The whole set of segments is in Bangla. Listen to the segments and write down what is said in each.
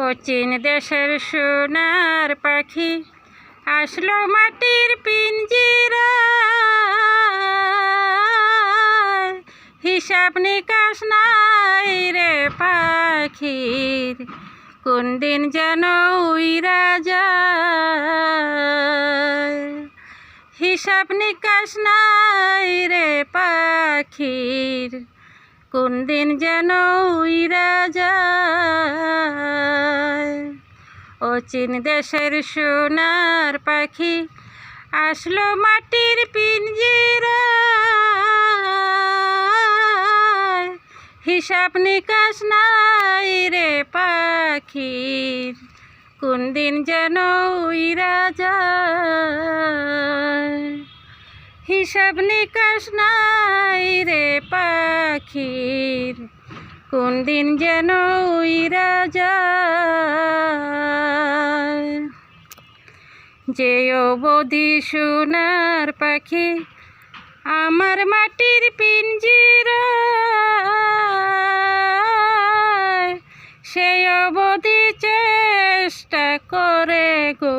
ও চীন দেশের সোনার পাখি আসলো মাটির পিঞ্জিরায়, হিসাব নিকাশ নাই রে পাখির, কোন দিন যেন উইরা যায়। হিসাব নিকাশ নাই রে পাখির, কোন দিন যেন উইরা যায়। ও চীন দেশের সোনার পাখি আসলো মাটির পিঞ্জিরায়, হিসাব নিকাশ নাই রে পাখির, কোন দিন যেন উইরা যায়। হিসাব নিকাশ নাই রে পাখির, কোন দিন যেন উইরা যায়। যেও বদি সোনার পাখি আমার মাটির পিঞ্জিরায়, সেই অবধি চেষ্টা করে গো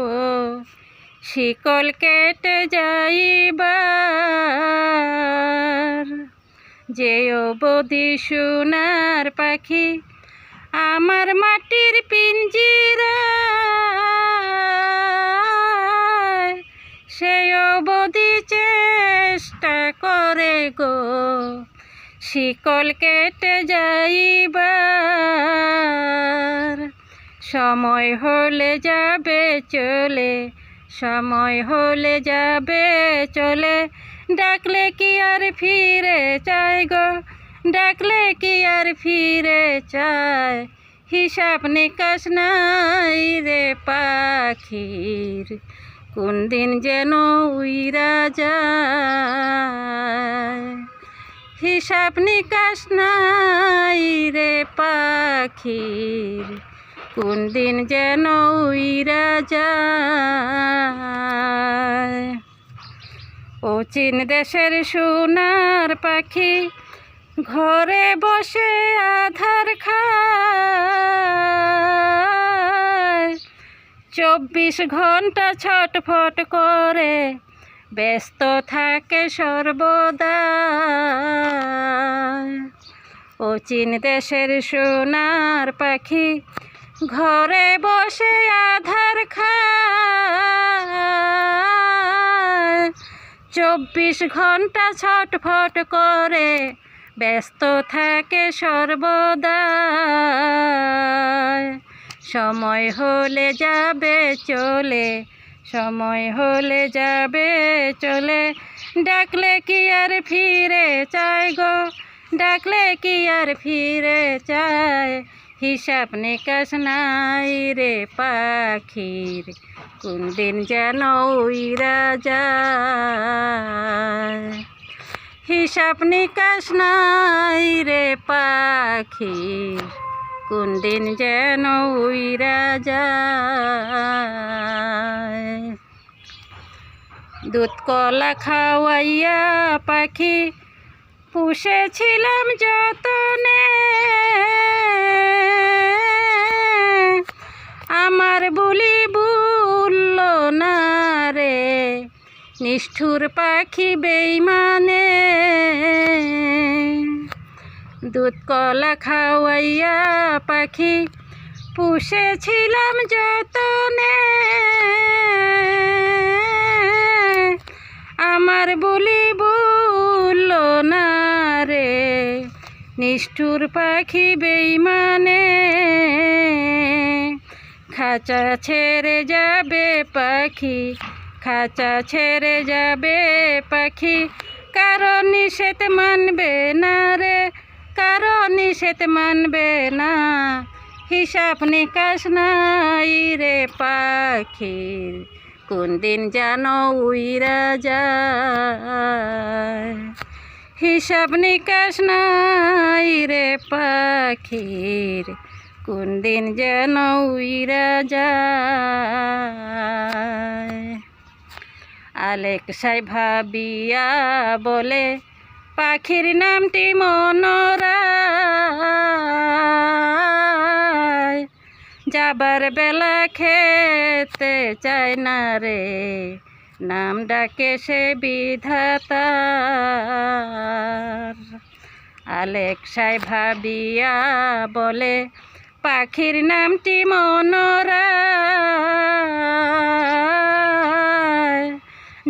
শিকল কেটে যাইবার। যে অবধি সোনার পাখি আমার মাটির পিঞ্জিরায়, সেই অবধি চেষ্টা করে গো শিকল কেটে যাইবার। সময় হলে যাবে চলে, সময় হলে যাবে চলে, ডাকলে কি আর ফিরে চাই গো, ডাকলে কি আর ফিরে চায়। হিসাব নিকাশ নাই রে পাখির, কোন দিন যেন উইরা যায়। হিসাব নিকাশ নাই রে পাখির, কোন দিন যেন উইরা যায়। ও চীন দেশের সোনার পাখি ঘরে বসে আধার খায়, 24 ঘন্টা ছটফট করে ব্যস্ত থাকে সর্বদা। ও চীন দেশের সোনার পাখি ঘরে বসে আধার খায়, 24 ঘন্টা ছটফট করে ব্যস্ত থাকে সর্বদা। সময় হলে যাবে চলে, সময় হলে যাবে চলে, ডাকলে কি আর ফিরে চায় গো, ডাকলে কি আর ফিরে চায়। হিসাব নিকাশ নাই রে পাখির, কোন দিন যেন উইরা যায়। হিসাব নিকাশ নাই রে পাখির, কোন দিন যেন উইরা যায়। দুধ কলা খাওয়াইয়া পাখি পুষেছিলাম যতনে, আমার বুলি বলল না রে নিষ্ঠুর পাখি বেইমানে। দুধ কলা খাওয়াইয়া পাখি পুষেছিলাম যতনে, আমার বুলি বলল না রে নিষ্ঠুর পাখি বেইমানে। খাঁচা ছেড়ে যাবে পাখি, খাঁচা ছেড়ে যাবে পাখি, কারণ নিষেধ মানবে না রে, কারণ নিষেধ মানবে না। হিসাব নিকাশ নাই রে পাখির, কোন দিন যেন উইরা যায়। হিসাব নিকাশ নাই রে পাখির, কোন দিন যেন উইরা যায়। আলেক্সাই ভাবিয়া বলে পাখির নামটি মনোরায়, যাবার বেলা খেতে চায় না রে, নাম ডাকে সে বিধাতার। আলেক্সায় ভাবিয়া বলে পাখির নামটি মনোরায়,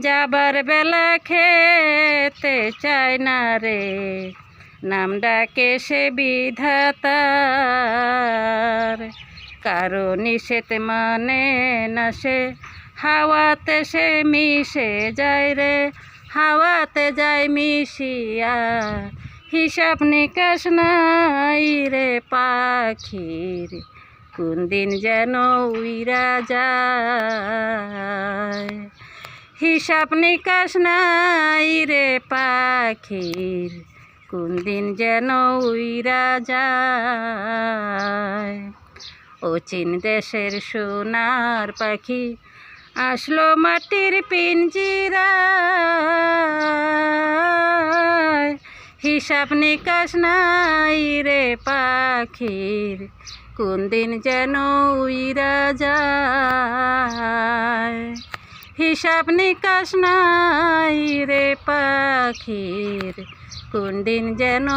যাবার বেলা খেতে চায় না রে, নাম ডাকে সে বিধাতার। কারো নিষেধ মানে না সে, হাওয়াতে সে মিশে যায় রে, হাওয়াতে যায় মিশিয়া। হিসাব নিকাশ নাই রে পাখির, কোন দিন যেন উইরা যায়। হিসাব নিকাশ নাই রে পাখির, কোন দিন যেন উইরা যায়। ও চীন দেশের সোনার পাখি আসলো মাটির পিঞ্জিরায়, হিসাব নিকাশ নাই রে পাখির, কোন দিন যেন উইরা যায়। হিসাব নিকাশ নাই রে পাখির, কোন দিন যেন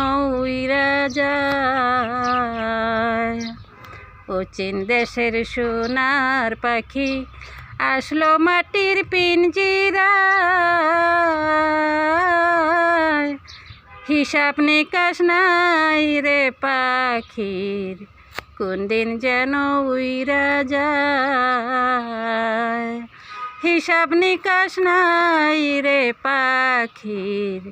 উইরা যায়। ও চীন দেশের সোনার পাখি আসলো মাটির পিঞ্জিরায়, হিসাব নিকাশ নাই রে পাখির, কোন দিন যেন উইরা যায়। হিসাব নিকাশ নাই রে পাখির,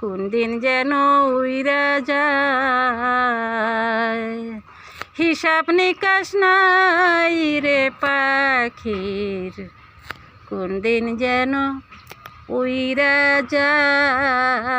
কোন দিন যেন উইরা যায়। হিসাব নিকাশ নাই রে পাখির, কোন দিন যেন উইরা যায়।